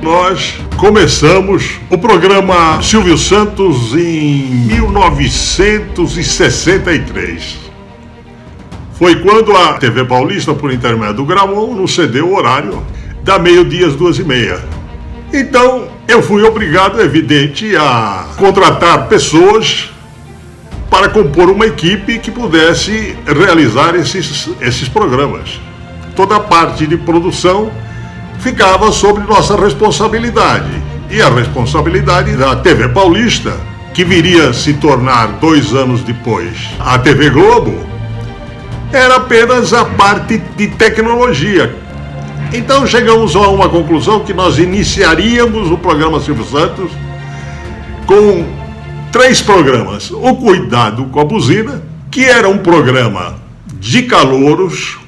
Nós começamos o programa Silvio Santos em 1963. Foi quando a TV Paulista, por intermédio do Gramon, nos cedeu o horário da meio-dia às 2h30. Então, eu fui obrigado, evidente, a contratar pessoas para compor uma equipe que pudesse realizar esses programas. Toda a parte de produção ficava sob nossa responsabilidade. E a responsabilidade da TV Paulista, que viria a se tornar 2 anos depois a TV Globo, era apenas a parte de tecnologia. Então chegamos a uma conclusão que nós iniciaríamos o programa Silvio Santos com 3 programas. O Cuidado com a Buzina, que era um programa de calouros,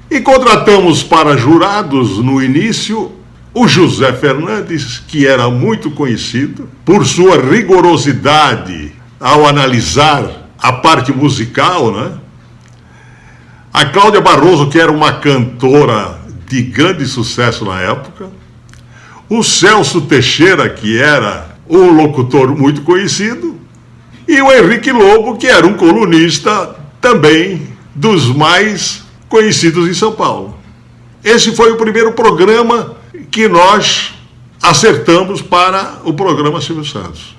e contratamos para jurados no início o José Fernandes, que era muito conhecido por sua rigorosidade ao analisar a parte musical, né? A Cláudia Barroso, que era uma cantora de grande sucesso na época, o Celso Teixeira, que era um locutor muito conhecido, e o Henrique Lobo, que era um colunista também dos mais conhecidos em São Paulo. Esse foi o primeiro programa que nós acertamos para o programa Silvio Santos.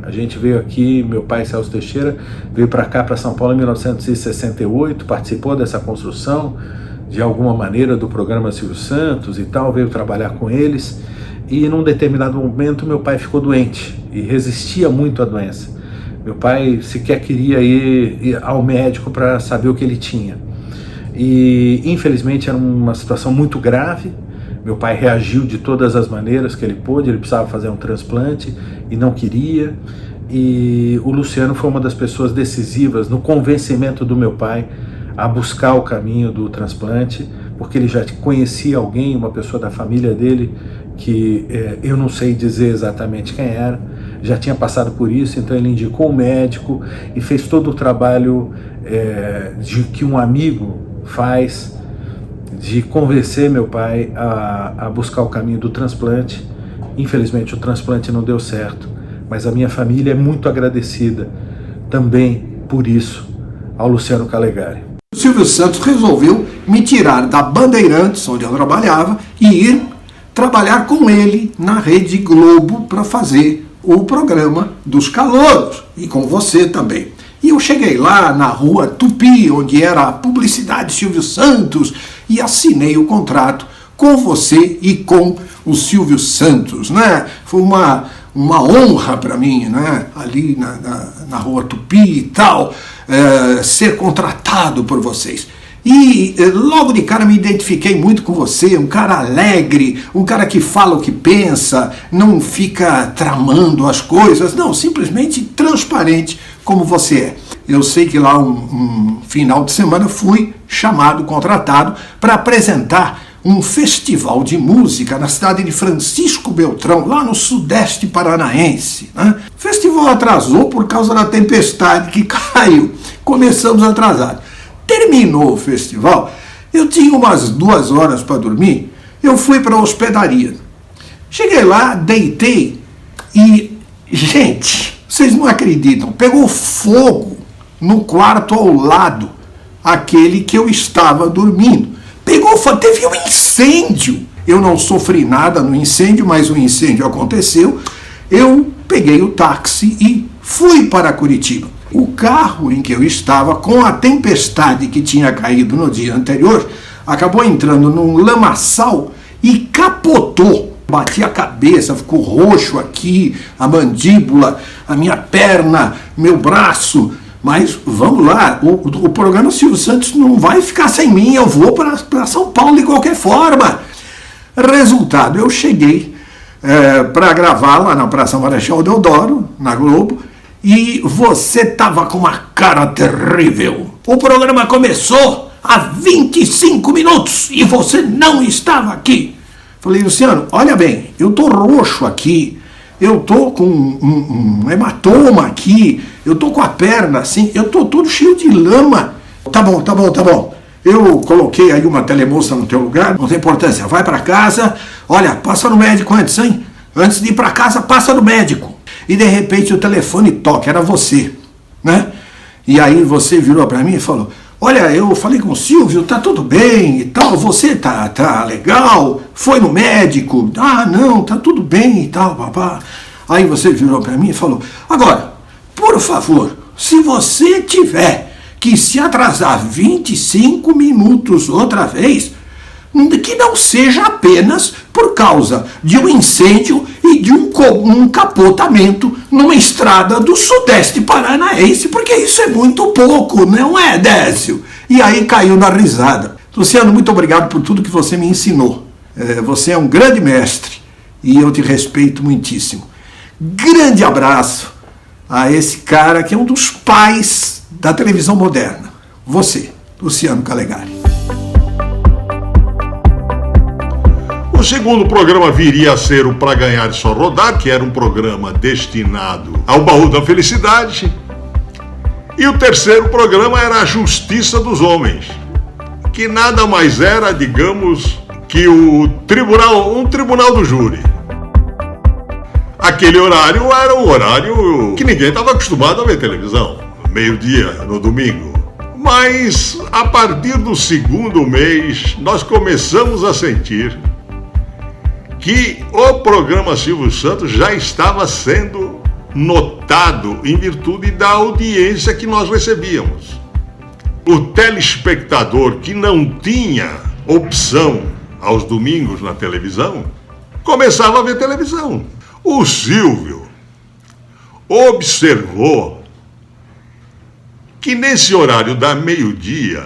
A gente veio aqui, meu pai Celso Teixeira veio para cá, para São Paulo em 1968, participou dessa construção de alguma maneira do programa Silvio Santos e tal, veio trabalhar com eles, e num determinado momento meu pai ficou doente e resistia muito à doença. Meu pai sequer queria ir ao médico para saber o que ele tinha. E infelizmente era uma situação muito grave. Meu pai reagiu de todas as maneiras que ele pôde, ele precisava fazer um transplante e não queria. E o Luciano foi uma das pessoas decisivas no convencimento do meu pai a buscar o caminho do transplante, porque ele já conhecia alguém, uma pessoa da família dele, que eu não sei dizer exatamente quem era, já tinha passado por isso, então ele indicou o médico e fez todo o trabalho de que um amigo faz, de convencer meu pai a buscar o caminho do transplante. Infelizmente o transplante não deu certo, mas a minha família é muito agradecida também por isso ao Luciano Calegari. O Silvio Santos resolveu me tirar da Bandeirantes, onde eu trabalhava, e ir trabalhar com ele na Rede Globo para fazer o programa dos calouros, e com você também. E eu cheguei lá na Rua Tupi, onde era a publicidade Silvio Santos, e assinei o contrato com você e com o Silvio Santos, né? Foi uma honra para mim, né? Ali na Rua Tupi e tal, ser contratado por vocês. E logo de cara me identifiquei muito com você, um cara alegre, um cara que fala o que pensa, não fica tramando as coisas, não, simplesmente transparente como você é. Eu sei que lá um final de semana fui chamado, contratado, para apresentar um festival de música na cidade de Francisco Beltrão, lá no sudeste paranaense, né? O festival atrasou por causa da tempestade que caiu. Começamos atrasados. Terminou o festival, eu tinha umas 2 horas para dormir, eu fui para a hospedaria. Cheguei lá, deitei e, gente, vocês não acreditam, pegou fogo no quarto ao lado, aquele que eu estava dormindo. Pegou fogo, teve um incêndio. Eu não sofri nada no incêndio, mas o incêndio aconteceu. Eu peguei o táxi e fui para Curitiba. O carro em que eu estava, com a tempestade que tinha caído no dia anterior, acabou entrando num lamaçal e capotou. Bati a cabeça, ficou roxo aqui, a mandíbula, a minha perna, meu braço. Mas vamos lá, o programa Silvio Santos não vai ficar sem mim, eu vou para São Paulo de qualquer forma. Resultado, eu cheguei para gravar lá na Praça Marechal Deodoro, na Globo, e você estava com uma cara terrível. O programa começou há 25 minutos e você não estava aqui. Falei, Luciano, olha bem, eu tô roxo aqui, eu tô com um hematoma aqui, eu tô com a perna assim, eu tô todo cheio de lama. Tá bom. Eu coloquei aí uma telemoça no teu lugar, não tem importância, vai para casa, olha, passa no médico antes, hein? Antes de ir para casa, passa no médico. E de repente o telefone toca, era você, né? E aí você virou para mim e falou, olha, eu falei com o Silvio, tá tudo bem e tal, você tá legal, foi no médico, ah não, tá tudo bem e tal, papá. Aí você virou para mim e falou, agora, por favor, se você tiver que se atrasar 25 minutos outra vez, que não seja apenas por causa de um incêndio e de um capotamento numa estrada do Sudeste Paranaense, porque isso é muito pouco, não é, Décio? E aí caiu na risada. Luciano, muito obrigado por tudo que você me ensinou. Você é um grande mestre e eu te respeito muitíssimo. Grande abraço a esse cara que é um dos pais da televisão moderna. Você, Luciano Calegari. O segundo programa viria a ser o Pra Ganhar e Só Rodar, que era um programa destinado ao Baú da Felicidade. E o terceiro programa era a Justiça dos Homens, que nada mais era, digamos, que um tribunal do júri. Aquele horário era um horário que ninguém estava acostumado a ver televisão, meio-dia, no domingo. Mas, a partir do segundo mês, nós começamos a sentir que o programa Silvio Santos já estava sendo notado em virtude da audiência que nós recebíamos. O telespectador que não tinha opção aos domingos na televisão, começava a ver televisão. O Silvio observou que nesse horário da meio-dia,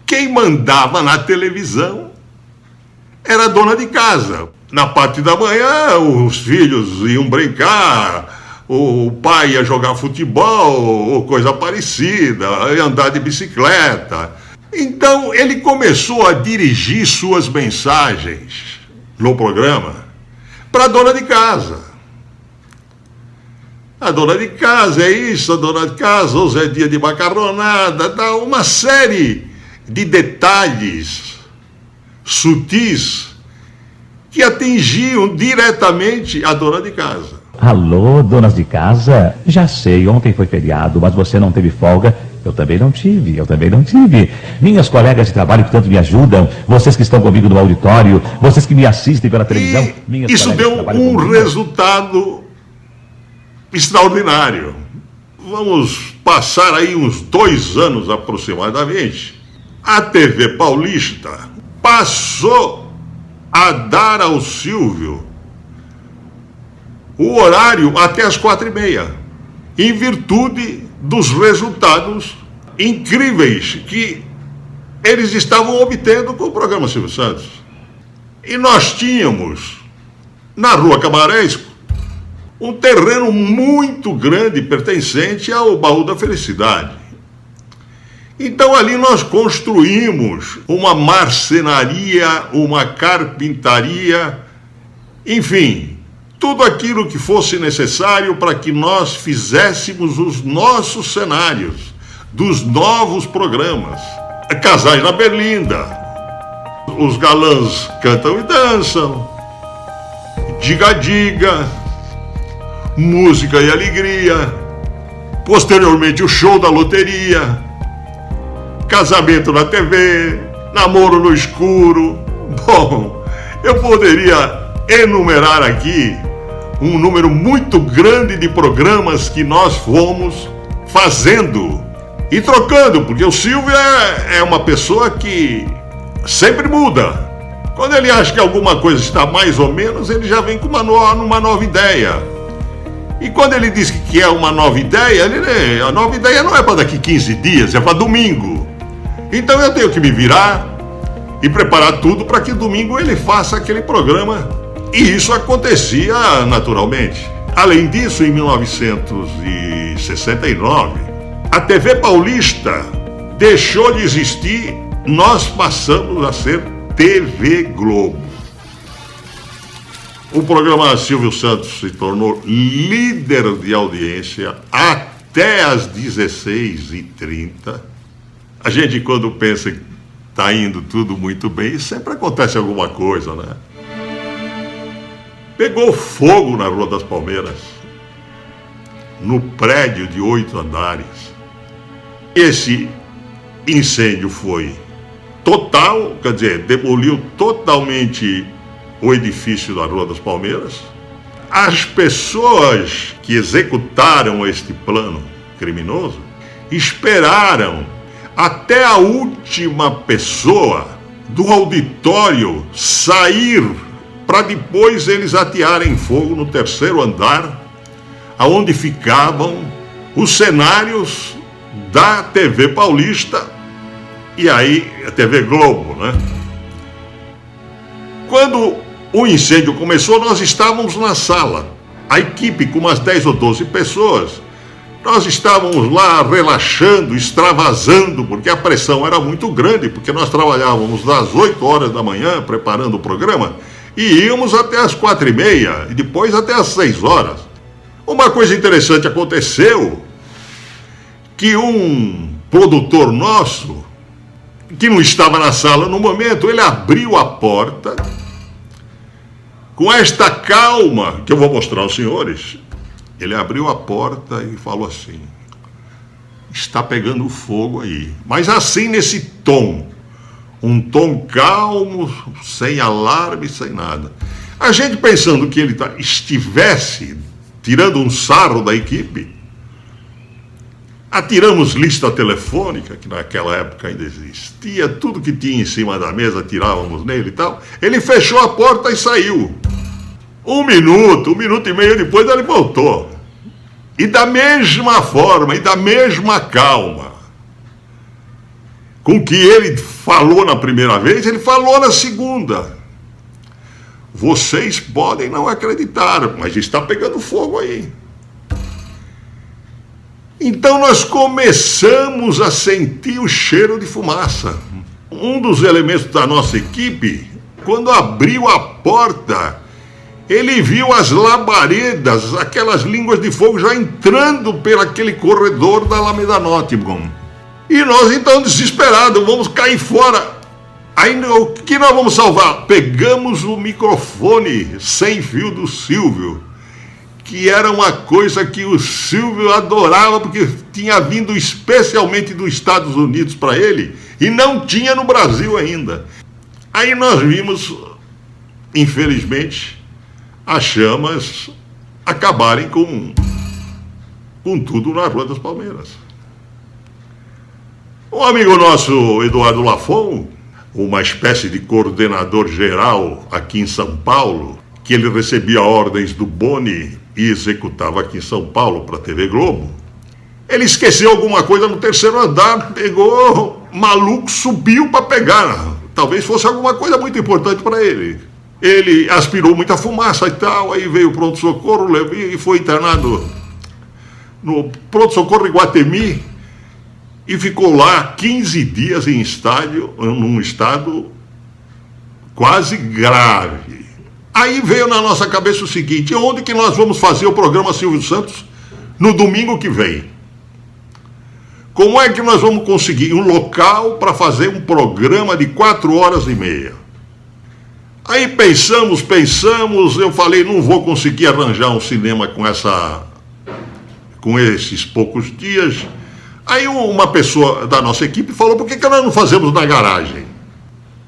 quem mandava na televisão era a dona de casa. Na parte da manhã, os filhos iam brincar, o pai ia jogar futebol ou coisa parecida, ia andar de bicicleta. Então ele começou a dirigir suas mensagens no programa para a dona de casa. A dona de casa é isso, a dona de casa, hoje é dia de macarronada, dá uma série de detalhes sutis que atingiam diretamente a dona de casa. Alô, donas de casa? Já sei, ontem foi feriado, mas você não teve folga. Eu também não tive. Minhas colegas de trabalho que tanto me ajudam, vocês que estão comigo no auditório, vocês que me assistem pela televisão. Isso deu um resultado extraordinário. Vamos passar aí uns 2 anos aproximadamente. A TV Paulista passou a dar ao Silvio o horário até as 4h30, em virtude dos resultados incríveis que eles estavam obtendo com o programa Silvio Santos. E nós tínhamos, na Rua Camarés, um terreno muito grande pertencente ao Baú da Felicidade. Então ali nós construímos uma marcenaria, uma carpintaria, enfim, tudo aquilo que fosse necessário para que nós fizéssemos os nossos cenários dos novos programas. Casais na Berlinda, os galãs cantam e dançam, diga-diga, música e alegria, posteriormente o show da loteria, casamento na TV, namoro no escuro. Bom, eu poderia enumerar aqui um número muito grande de programas que nós fomos fazendo e trocando, porque o Silvio é uma pessoa que sempre muda. Quando ele acha que alguma coisa está mais ou menos, ele já vem com uma nova ideia. E quando ele diz que é uma nova ideia, a nova ideia não é para daqui 15 dias, é para domingo. Então eu tenho que me virar e preparar tudo para que domingo ele faça aquele programa. E isso acontecia naturalmente. Além disso, em 1969, a TV Paulista deixou de existir, nós passamos a ser TV Globo. O programa Silvio Santos se tornou líder de audiência até às 16h30. A gente, quando pensa que está indo tudo muito bem, sempre acontece alguma coisa, né? Pegou fogo na Rua das Palmeiras, no prédio de 8 andares. Esse incêndio foi total, quer dizer, demoliu totalmente o edifício da Rua das Palmeiras. As pessoas que executaram este plano criminoso esperaram até a última pessoa do auditório sair para depois eles atearem fogo no 3º andar, aonde ficavam os cenários da TV Paulista e aí a TV Globo, né? Quando o incêndio começou, nós estávamos na sala, a equipe com umas 10 ou 12 pessoas. Nós estávamos lá relaxando, extravasando, porque a pressão era muito grande, porque nós trabalhávamos das 8 horas da manhã preparando o programa e íamos até as 4h30 e depois até as 6 horas. Uma coisa interessante aconteceu, que um produtor nosso, que não estava na sala no momento, ele abriu a porta com esta calma que eu vou mostrar aos senhores. Ele abriu a porta e falou assim: está pegando fogo aí. Mas assim, nesse tom, um tom calmo, sem alarme, sem nada. A gente pensando que ele estivesse tirando um sarro da equipe, atiramos lista telefônica, que naquela época ainda existia, tudo que tinha em cima da mesa tirávamos nele e tal. Ele fechou a porta e saiu. 1 minuto e meio depois ele voltou. E da mesma forma, e da mesma calma com que ele falou na primeira vez, ele falou na segunda. Vocês podem não acreditar, mas está pegando fogo aí. Então nós começamos a sentir o cheiro de fumaça. Um dos elementos da nossa equipe, quando abriu a porta, ele viu as labaredas, aquelas línguas de fogo já entrando pelo aquele corredor da Alameda Nottingham. E nós então desesperados, vamos cair fora. Aí o que nós vamos salvar? Pegamos o microfone sem fio do Silvio, que era uma coisa que o Silvio adorava, porque tinha vindo especialmente dos Estados Unidos para ele, e não tinha no Brasil ainda. Aí nós vimos, infelizmente, as chamas acabarem com tudo na Rua das Palmeiras. Um amigo nosso, Eduardo Lafon, uma espécie de coordenador geral aqui em São Paulo, que ele recebia ordens do Boni e executava aqui em São Paulo para a TV Globo, ele esqueceu alguma coisa no 3º andar, pegou, maluco, subiu para pegar. Talvez fosse alguma coisa muito importante para ele. Ele aspirou muita fumaça e tal, aí veio o pronto-socorro e foi internado no pronto-socorro Iguatemi e ficou lá 15 dias num estado quase grave. Aí veio na nossa cabeça o seguinte: onde que nós vamos fazer o programa Silvio Santos no domingo que vem? Como é que nós vamos conseguir um local para fazer um programa de 4h30? Aí pensamos, eu falei, não vou conseguir arranjar um cinema com esses poucos dias. Aí uma pessoa da nossa equipe falou: por que nós não fazemos na garagem?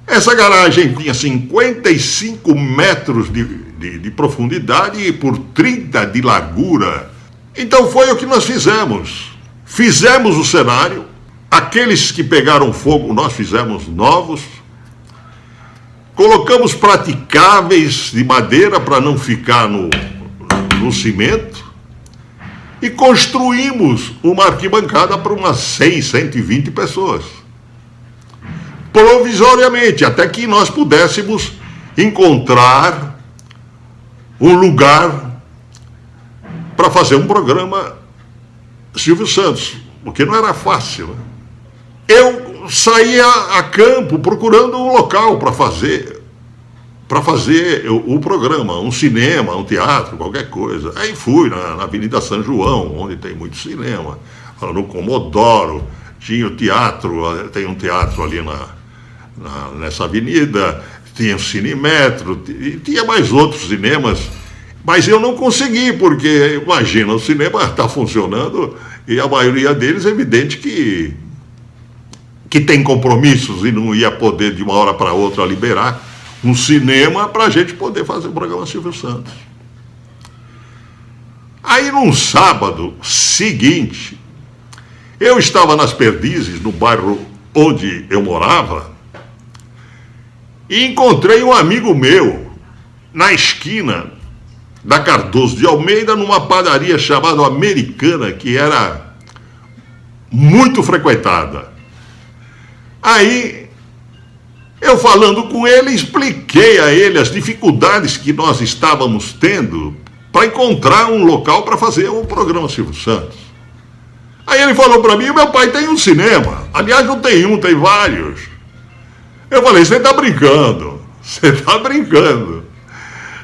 Essa garagem tinha 55 metros de profundidade e por 30 de largura. Então foi o que nós fizemos. Fizemos o cenário, aqueles que pegaram fogo nós fizemos novos, colocamos praticáveis de madeira para não ficar no cimento e construímos uma arquibancada para umas 100, 120 pessoas. Provisoriamente, até que nós pudéssemos encontrar um lugar para fazer um programa Silvio Santos, porque não era fácil, né? Eu saía a campo procurando um local para fazer para fazer o programa, um cinema, um teatro, qualquer coisa. Aí fui na Avenida São João, onde tem muito cinema, no Comodoro, tinha o teatro, tem um teatro ali nessa avenida, tinha o Cinemetro, e tinha mais outros cinemas, mas eu não consegui, porque, imagina, o cinema está funcionando e a maioria deles é evidente que tem compromissos e não ia poder de uma hora para outra liberar um cinema para a gente poder fazer o programa Silvio Santos. Aí, num sábado seguinte, eu estava nas Perdizes, no bairro onde eu morava, e encontrei um amigo meu na esquina da Cardoso de Almeida, numa padaria chamada Americana, que era muito frequentada. Aí, eu falando com ele, expliquei a ele as dificuldades que nós estávamos tendo para encontrar um local para fazer o programa Silvio Santos. Aí ele falou para mim: meu pai tem um cinema. Aliás, não tem um, tem vários. Eu falei: você está brincando. Você está brincando.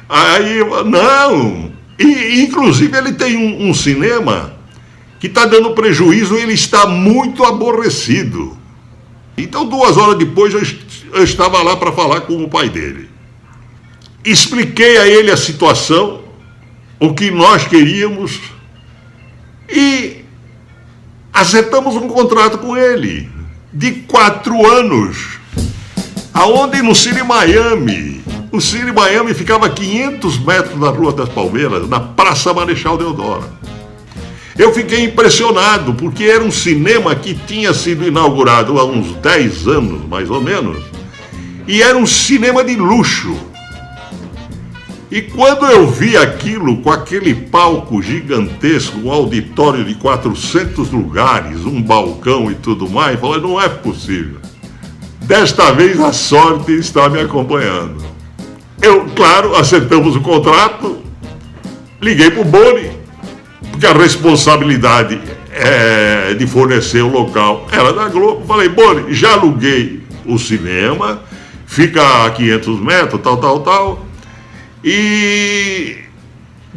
Aí, não. E, inclusive, ele tem um cinema que está dando prejuízo e ele está muito aborrecido. Então, 2 horas depois, eu estava lá para falar com o pai dele. Expliquei a ele a situação, o que nós queríamos, e acertamos um contrato com ele de 4 anos, aonde no Cine Miami. O Cine Miami ficava a 500 metros da Rua das Palmeiras, na Praça Marechal Deodoro. Eu fiquei impressionado, porque era um cinema que tinha sido inaugurado há uns 10 anos, mais ou menos, e era um cinema de luxo. E quando eu vi aquilo, com aquele palco gigantesco, um auditório de 400 lugares, um balcão e tudo mais, falei: não é possível. Desta vez a sorte está me acompanhando. Eu, claro, acertamos o contrato, liguei para o Boni, porque a responsabilidade de fornecer o local era da Globo. Falei: Boni, já aluguei o cinema, fica a 500 metros, tal, e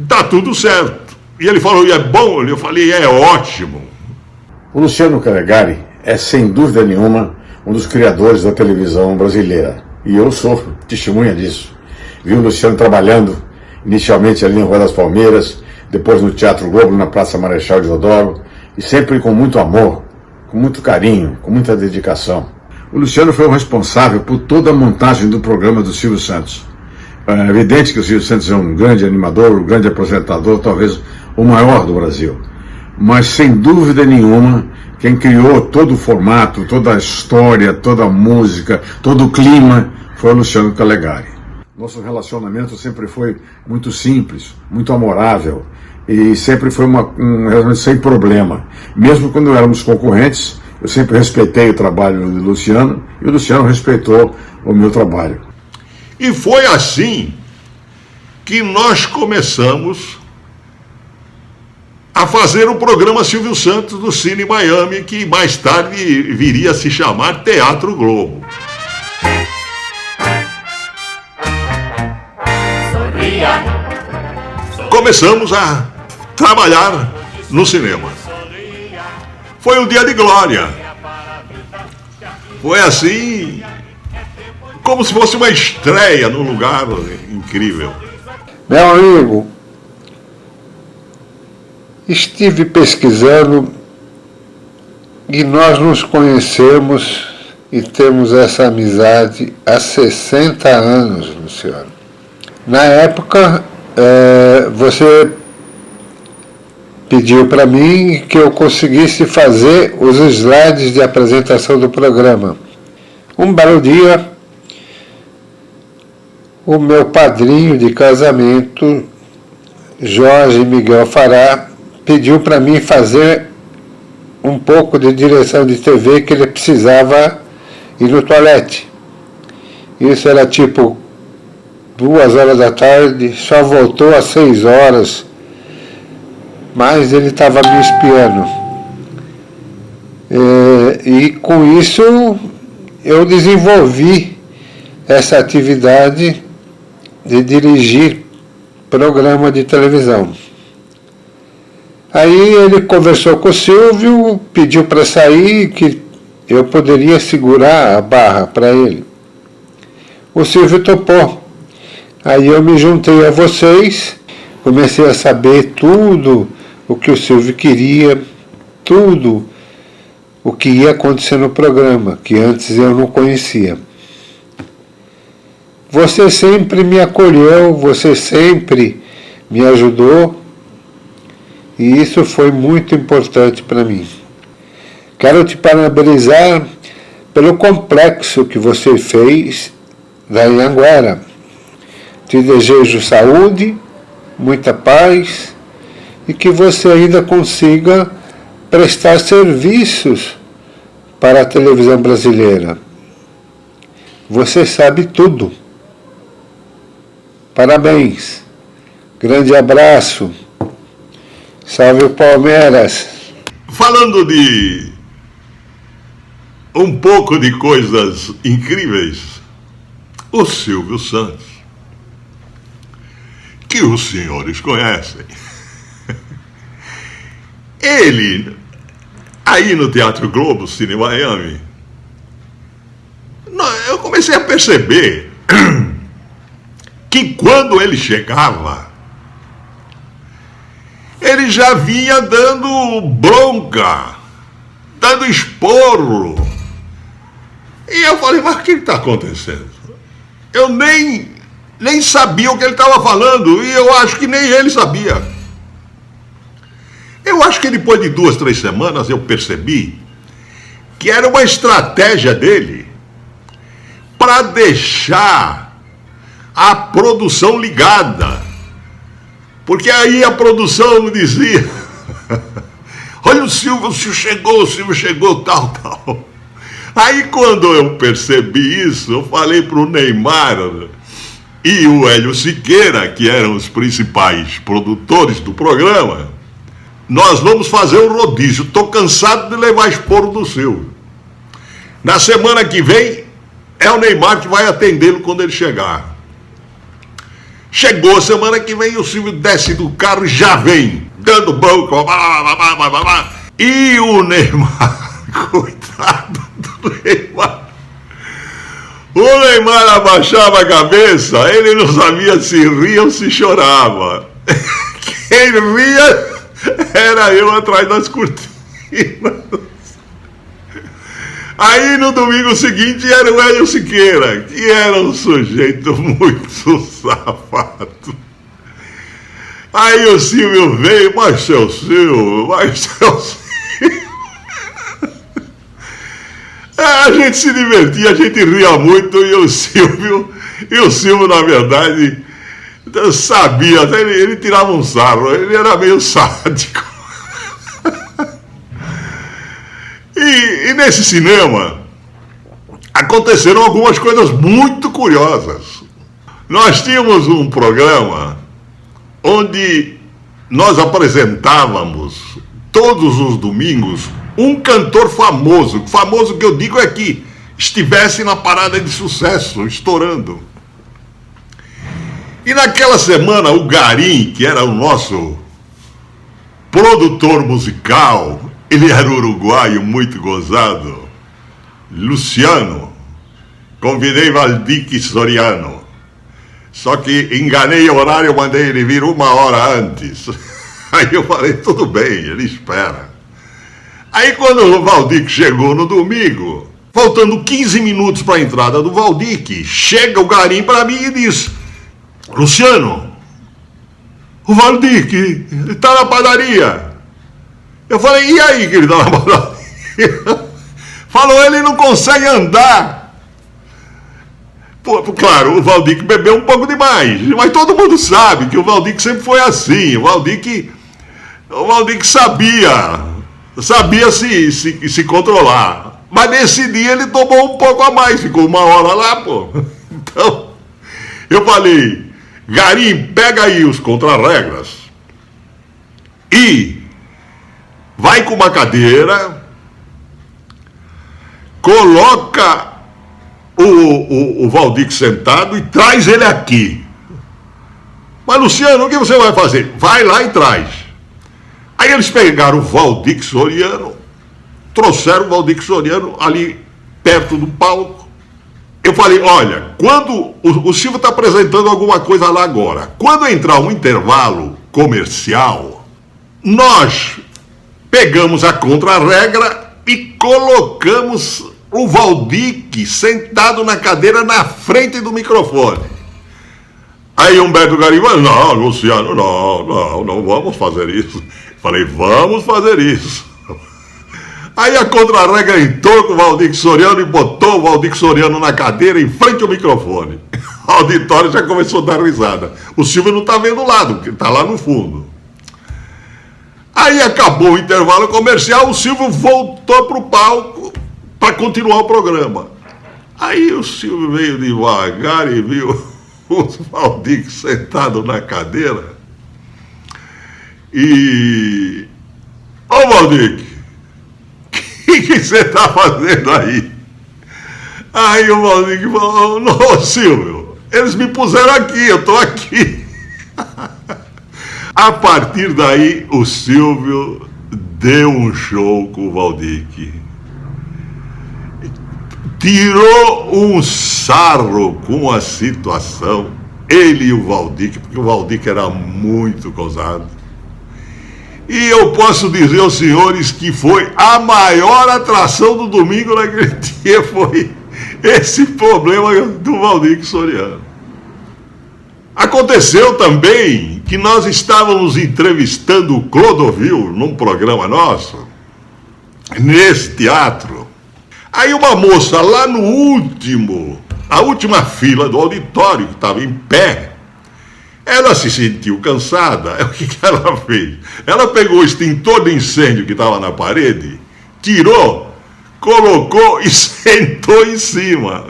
tá tudo certo. E ele falou: e é bom? Eu falei: é ótimo. O Luciano Calegari é, sem dúvida nenhuma, um dos criadores da televisão brasileira. E eu sou testemunha disso. Vi o Luciano trabalhando, inicialmente ali na Rua das Palmeiras, depois no Teatro Globo, na Praça Marechal Deodoro, e sempre com muito amor, com muito carinho, com muita dedicação. O Luciano foi o responsável por toda a montagem do programa do Silvio Santos. É evidente que o Silvio Santos é um grande animador, um grande apresentador, talvez o maior do Brasil. Mas, sem dúvida nenhuma, quem criou todo o formato, toda a história, toda a música, todo o clima, foi o Luciano Calegari. Nosso relacionamento sempre foi muito simples, muito amorável, e sempre foi um relacionamento sem problema. Mesmo quando éramos concorrentes, eu sempre respeitei o trabalho do Luciano, e o Luciano respeitou o meu trabalho. E foi assim que nós começamos a fazer o programa Silvio Santos do Cine Miami, que mais tarde viria a se chamar Teatro Globo. Começamos a trabalhar no cinema. Foi um dia de glória. Foi assim, como se fosse uma estreia num lugar incrível. Meu amigo, estive pesquisando e nós nos conhecemos e temos essa amizade há 60 anos, Luciano. Na época, você pediu para mim que eu conseguisse fazer os slides de apresentação do programa. Um belo dia, o meu padrinho de casamento, Jorge Miguel Fará, pediu para mim fazer um pouco de direção de TV, que ele precisava ir no toalete. Isso era tipo 2 horas da tarde, só voltou às 6 horas, mas ele estava me espiando. E com isso eu desenvolvi essa atividade de dirigir programa de televisão. Aí ele conversou com o Silvio, pediu para sair, que eu poderia segurar a barra para ele. O Silvio topou. Aí eu me juntei a vocês, comecei a saber tudo o que o Silvio queria, tudo o que ia acontecer no programa, que antes eu não conhecia. Você sempre me acolheu, você sempre me ajudou, e isso foi muito importante para mim. Quero te parabenizar pelo complexo que você fez da Anhanguera. Te desejo saúde, muita paz e que você ainda consiga prestar serviços para a televisão brasileira. Você sabe tudo. Parabéns. Grande abraço. Salve o Palmeiras. Falando de um pouco de coisas incríveis, o Silvio Santos, que os senhores conhecem, ele, aí no Teatro Globo, Cine Miami, eu comecei a perceber que quando ele chegava, ele já vinha dando bronca, dando esporro. E eu falei, mas o que está acontecendo? Eu nem sabia o que ele estava falando, e eu acho que nem ele sabia. Eu acho que depois de 2, 3 semanas eu percebi que era uma estratégia dele para deixar a produção ligada. Porque aí a produção me dizia, olha o Silvio chegou, tal. Aí quando eu percebi isso, eu falei para o Neymar e o Hélio Siqueira, que eram os principais produtores do programa, nós vamos fazer um rodízio. Estou cansado de levar esporro do Silvio. Na semana que vem, é o Neymar que vai atendê-lo quando ele chegar. Chegou a semana que vem, o Silvio desce do carro e já vem, dando banco. E o Neymar, coitado do Neymar. O Neymar abaixava a cabeça, ele não sabia se ria ou se chorava. Quem ria era eu atrás das cortinas. Aí no domingo seguinte era o Hélio Siqueira, que era um sujeito muito safado. Aí o Silvio veio, mas seu Silvio. A gente se divertia, a gente ria muito, e o Silvio, na verdade, sabia, até ele tirava um sarro, ele era meio sádico. E nesse cinema aconteceram algumas coisas muito curiosas. Nós tínhamos um programa onde nós apresentávamos todos os domingos um cantor famoso que eu digo é que estivesse na parada de sucesso, estourando. E naquela semana o Garim, que era o nosso produtor musical, ele era uruguaio, muito gozado, Luciano. Convidei Valdique Soriano. Só que enganei o horário, mandei ele vir 1 hora antes. Aí eu falei, tudo bem, ele espera. Aí quando o Valdique chegou no domingo, faltando 15 minutos para a entrada do Valdique, chega o Garim para mim e diz, Luciano, o Valdique está na padaria. Eu falei, e aí que ele está na padaria? Falou, ele não consegue andar. Pô, claro, o Valdique bebeu um pouco demais, mas todo mundo sabe que o Valdique sempre foi assim. O Valdique sabia se controlar. Mas nesse dia ele tomou um pouco a mais, ficou 1 hora lá, pô. Então, eu falei, Garim, pega aí os contra-regras e vai com uma cadeira, coloca o Valdique sentado e traz ele aqui. Mas, Luciano, o que você vai fazer? Vai lá e traz. Aí eles pegaram o Valdir Soriano, trouxeram o Valdir Soriano ali perto do palco. Eu falei, olha, quando o Silvio está apresentando alguma coisa lá agora, quando entrar um intervalo comercial, nós pegamos a contra-regra e colocamos o Valdir sentado na cadeira na frente do microfone. Aí Humberto Garibaldi, não, Luciano, não vamos fazer isso. Falei, vamos fazer isso. Aí a contra-regra entrou com o Valdir Soriano e botou o Valdir Soriano na cadeira em frente ao microfone. O auditório já começou a dar risada. O Silvio não está vendo o lado, porque está lá no fundo. Aí acabou o intervalo comercial, o Silvio voltou para o palco para continuar o programa. Aí o Silvio veio devagar e viu o Valdir sentado na cadeira. E... Ô Valdir, o que você está fazendo aí? Aí o Valdir falou, não, Silvio, eles me puseram aqui, eu estou aqui. A partir daí, o Silvio deu um show com o Valdir. Tirou um sarro com a situação, ele e o Valdir, porque o Valdir era muito gozado. E eu posso dizer aos senhores que foi a maior atração do domingo naquele dia, foi esse problema do Valdir Soriano. Aconteceu também que nós estávamos entrevistando o Clodovil num programa nosso, nesse teatro. Aí uma moça lá no a última fila do auditório, que estava em pé, ela se sentiu cansada. O que ela fez? Ela pegou o extintor de incêndio que estava na parede, tirou, colocou e sentou em cima.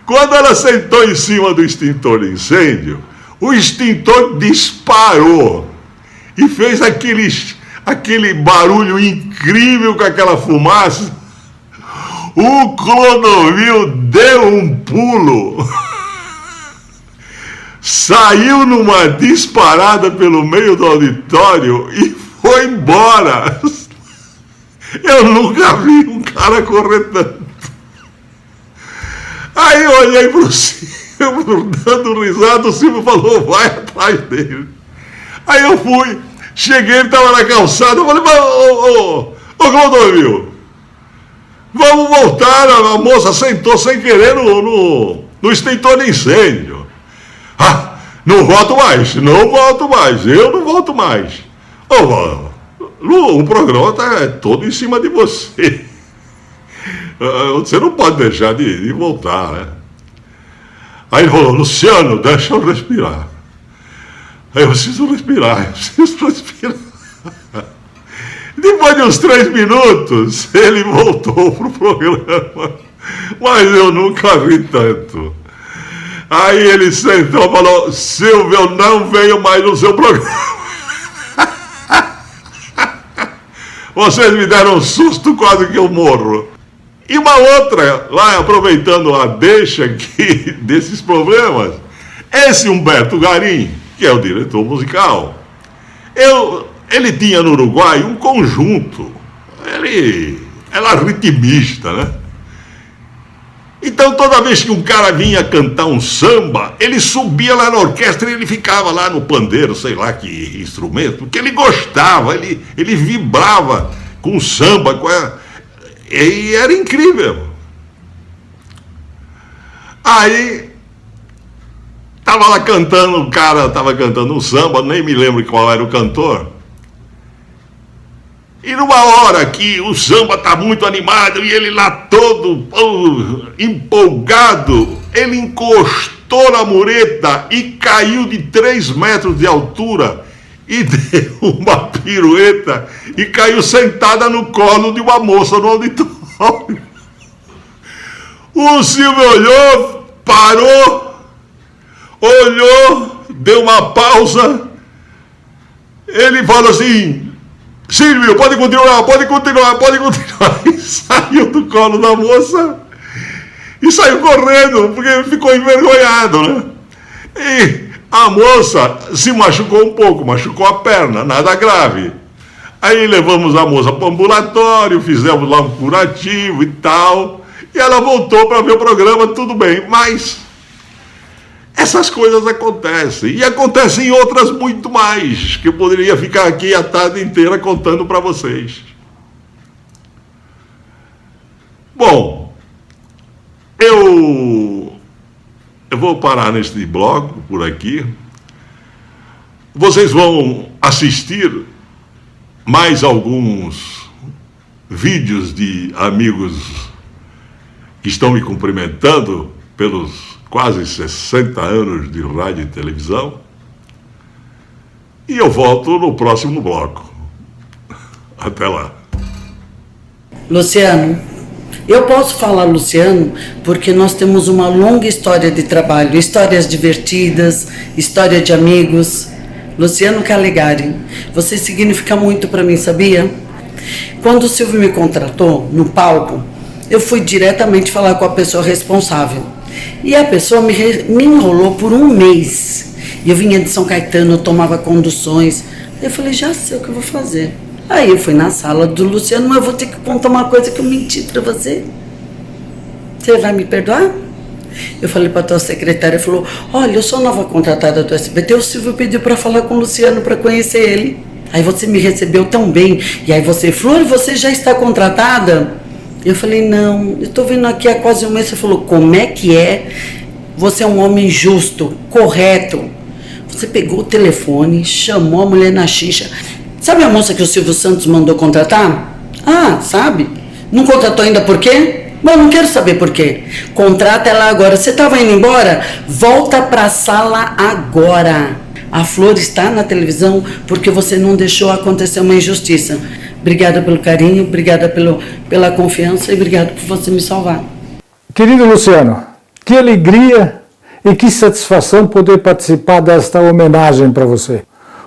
Quando ela sentou em cima do extintor de incêndio, o extintor disparou e fez aquele barulho incrível com aquela fumaça. O Clodovil deu um pulo, saiu numa disparada pelo meio do auditório e foi embora. Eu nunca vi um cara correr tanto. Aí eu olhei pro Silvio, dando risada, o Silvio falou, vai atrás dele. Aí eu fui, cheguei, ele estava na calçada, eu falei, ô Clodovil, vamos voltar, a moça sentou sem querer no extintor de incêndio. Ah, não volto mais, eu não volto mais. Lu, o programa está todo em cima de você. Você não pode deixar de voltar, né? Aí ele falou, Luciano, deixa eu respirar. Aí eu preciso respirar. Depois de uns 3 minutos, ele voltou pro programa. Mas eu nunca vi tanto. Aí ele sentou e falou, Silvio, eu não venho mais no seu programa. Vocês me deram um susto, quase que eu morro. E uma outra, lá aproveitando a deixa aqui desses problemas, esse Humberto Garim, que é o diretor musical, ele tinha no Uruguai um conjunto, ele era ritmista, né? Então toda vez que um cara vinha cantar um samba, ele subia lá na orquestra e ele ficava lá no pandeiro, sei lá que instrumento, porque ele gostava, ele vibrava com o samba, e era incrível. Aí tava lá cantando, o cara tava cantando um samba, nem me lembro qual era o cantor. E numa hora que o samba tá muito animado e ele lá todo empolgado, ele encostou na mureta e caiu de 3 metros de altura e deu uma pirueta e caiu sentada no colo de uma moça no auditório. O Silvio olhou, parou, olhou, deu uma pausa, ele falou assim, Silvio, pode continuar. E saiu do colo da moça e saiu correndo, porque ficou envergonhado, né? E A moça se machucou um pouco, machucou a perna, nada grave. Aí levamos a moça para o ambulatório, fizemos lá um curativo e tal, e ela voltou para ver o programa, tudo bem, mas essas coisas acontecem, e acontecem outras muito mais, que eu poderia ficar aqui a tarde inteira contando para vocês. Bom, eu vou parar neste bloco por aqui. Vocês vão assistir mais alguns vídeos de amigos que estão me cumprimentando pelos quase 60 anos de rádio e televisão. E eu volto no próximo bloco. Até lá. Luciano, eu posso falar Luciano porque nós temos uma longa história de trabalho, histórias divertidas, história de amigos. Luciano Calegari, você significa muito para mim, sabia? Quando o Silvio me contratou no palco, eu fui diretamente falar com a pessoa responsável. E a pessoa me enrolou por um mês. E eu vinha de São Caetano, eu tomava conduções. Eu falei, já sei o que eu vou fazer. Aí eu fui na sala do Luciano, mas eu vou ter que contar uma coisa que eu menti para você. Você vai me perdoar? Eu falei para a tua secretária, falou, olha, eu sou nova contratada do SBT, o Silvio pediu para falar com o Luciano, para conhecer ele. Aí você me recebeu tão bem, e aí você, Flor, você já está contratada? Eu falei, não, eu estou vindo aqui há quase um mês. Você falou, como é que é? Você é um homem justo, correto. Você pegou o telefone, chamou a mulher na xixa. Sabe a moça que o Silvio Santos mandou contratar? Ah, sabe? Não contratou ainda por quê? Bom, não quero saber por quê. Contrata ela agora. Você estava indo embora? Volta para a sala agora. A Flor está na televisão porque você não deixou acontecer uma injustiça. Obrigada pelo carinho, obrigada pela confiança e obrigada por você me salvar. Querido Luciano, que alegria e que satisfação poder participar desta homenagem para você.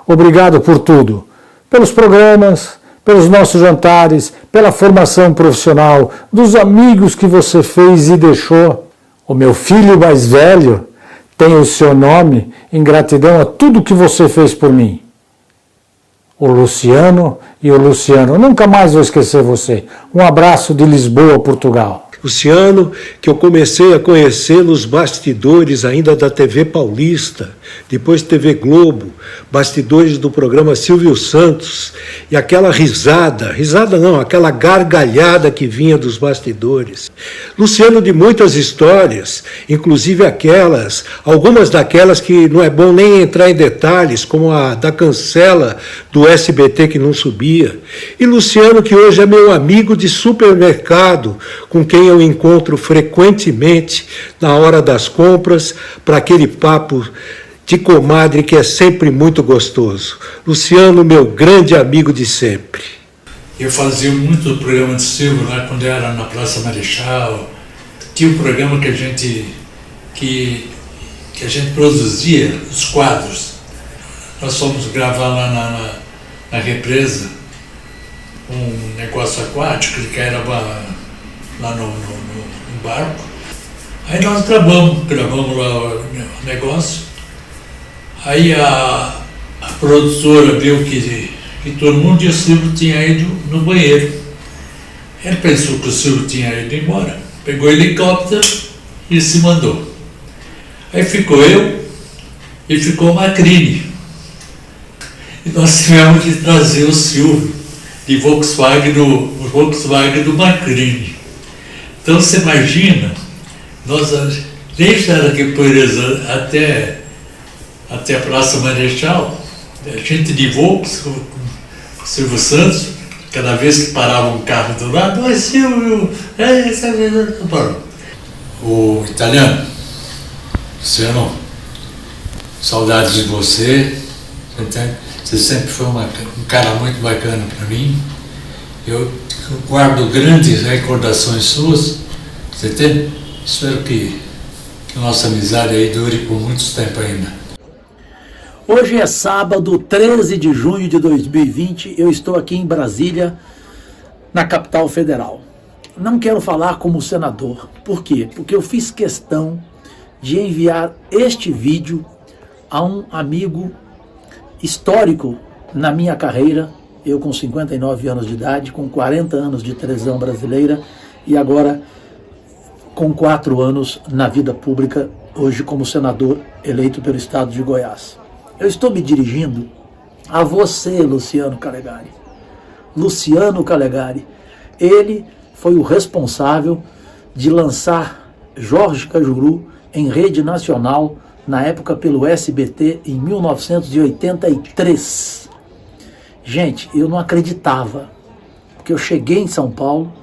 Obrigado por tudo. Pelos programas, pelos nossos jantares, pela formação profissional, dos amigos que você fez e deixou. O meu filho mais velho tem o seu nome em gratidão a tudo que você fez por mim. O Luciano e o Luciano, nunca mais vou esquecer você. Um abraço de Lisboa, Portugal. Luciano, que eu comecei a conhecer nos bastidores ainda da TV Paulista, depois TV Globo, bastidores do programa Silvio Santos, e aquela risada não, aquela gargalhada que vinha dos bastidores. Luciano de muitas histórias, inclusive algumas daquelas que não é bom nem entrar em detalhes, como a da cancela do SBT que não subia. E Luciano, que hoje é meu amigo de supermercado, com quem eu encontro frequentemente na hora das compras, para aquele papo de comadre que é sempre muito gostoso. Luciano, meu grande amigo de sempre. Eu fazia muito o programa de Silvio lá quando era na Praça Marechal. Tinha um programa que a gente produzia, os quadros. Nós fomos gravar lá na represa um negócio aquático que era lá no barco. Aí nós gravamos lá o negócio. Aí a produtora viu que todo mundo e o Silvio tinha ido no banheiro. Ele pensou que o Silvio tinha ido embora. Pegou o helicóptero e se mandou. Aí ficou eu e ficou o Macrini. E nós tivemos que trazer o Silvio de Volkswagen do Macrini. Então você imagina, nós desde aqui por até a Praça Marechal, a gente de Volkswagen, com o Silvio Santos, cada vez que parava um carro do lado, oi Silvio, o italiano, Luciano, saudades de você, você sempre foi um cara muito bacana para mim. Eu guardo grandes recordações suas, você tem? Espero que nossa amizade aí dure por muito tempo ainda. Hoje é sábado, 13 de junho de 2020, eu estou aqui em Brasília, na capital federal. Não quero falar como senador, por quê? Porque eu fiz questão de enviar este vídeo a um amigo histórico na minha carreira, eu com 59 anos de idade, com 40 anos de televisão brasileira e agora com 4 anos na vida pública, hoje como senador eleito pelo estado de Goiás. Eu estou me dirigindo a você, Luciano Calegari. Luciano Calegari, ele foi o responsável de lançar Jorge Cajuru em rede nacional, na época pelo SBT, em 1983. Gente, eu não acreditava, porque eu cheguei em São Paulo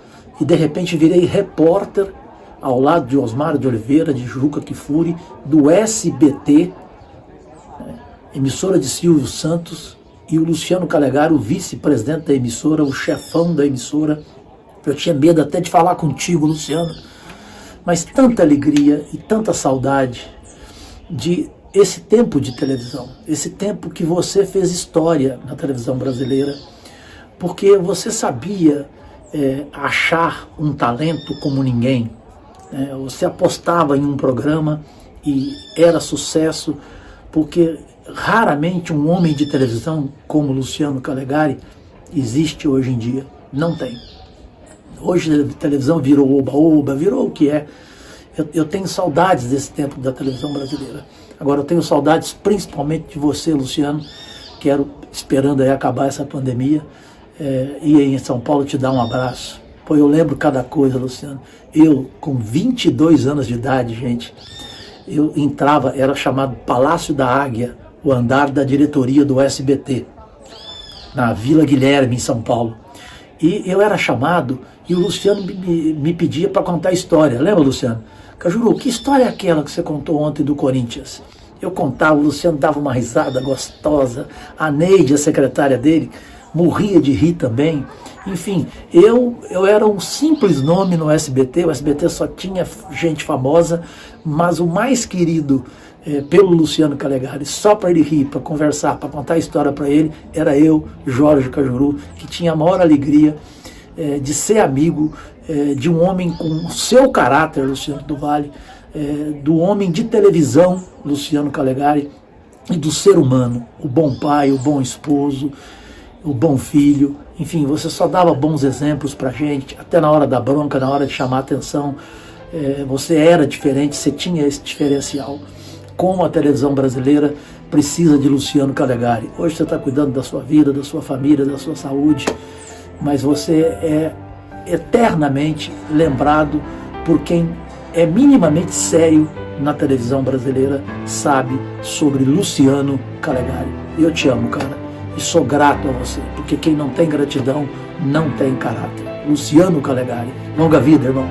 e de repente virei repórter ao lado de Osmar de Oliveira, de Juca Kfouri, do SBT, emissora de Silvio Santos, e o Luciano Calegari, o vice-presidente da emissora, o chefão da emissora. Eu tinha medo até de falar contigo, Luciano, mas tanta alegria e tanta saudade de esse tempo de televisão, esse tempo que você fez história na televisão brasileira, porque você sabia achar um talento como ninguém. Você apostava em um programa e era sucesso, porque raramente um homem de televisão como Luciano Calegari existe hoje em dia. Não tem. Hoje a televisão virou oba-oba, virou o que é. Eu tenho saudades desse tempo da televisão brasileira. Agora eu tenho saudades principalmente de você, Luciano. Quero, esperando aí acabar essa pandemia, ir em São Paulo te dar um abraço. Pô, eu lembro cada coisa, Luciano. Eu, com 22 anos de idade, gente, eu entrava, era chamado Palácio da Águia, o andar da diretoria do SBT, na Vila Guilherme, em São Paulo. E eu era chamado e o Luciano me pedia para contar a história. Lembra, Luciano? Cajuru, que história é aquela que você contou ontem do Corinthians? Eu contava, o Luciano dava uma risada gostosa, a Neide, a secretária dele, morria de rir também. Enfim, eu era um simples nome no SBT, o SBT só tinha gente famosa, mas o mais querido pelo Luciano Calegari, só para ele rir, para conversar, para contar a história para ele, era eu, Jorge Cajuru, que tinha a maior alegria de ser amigo de um homem com o seu caráter, Luciano do Valle, do homem de televisão, Luciano Calegari, e do ser humano, o bom pai, o bom esposo, o bom filho. Enfim, você só dava bons exemplos pra gente, até na hora da bronca, na hora de chamar a atenção. Você era diferente, você tinha esse diferencial. Como a televisão brasileira precisa de Luciano Calegari. Hoje você está cuidando da sua vida, da sua família, da sua saúde, mas você é eternamente lembrado por quem é minimamente sério na televisão brasileira, sabe sobre Luciano Calegari. Eu te amo, cara, e sou grato a você, porque quem não tem gratidão não tem caráter. Luciano Calegari. Longa vida, irmão.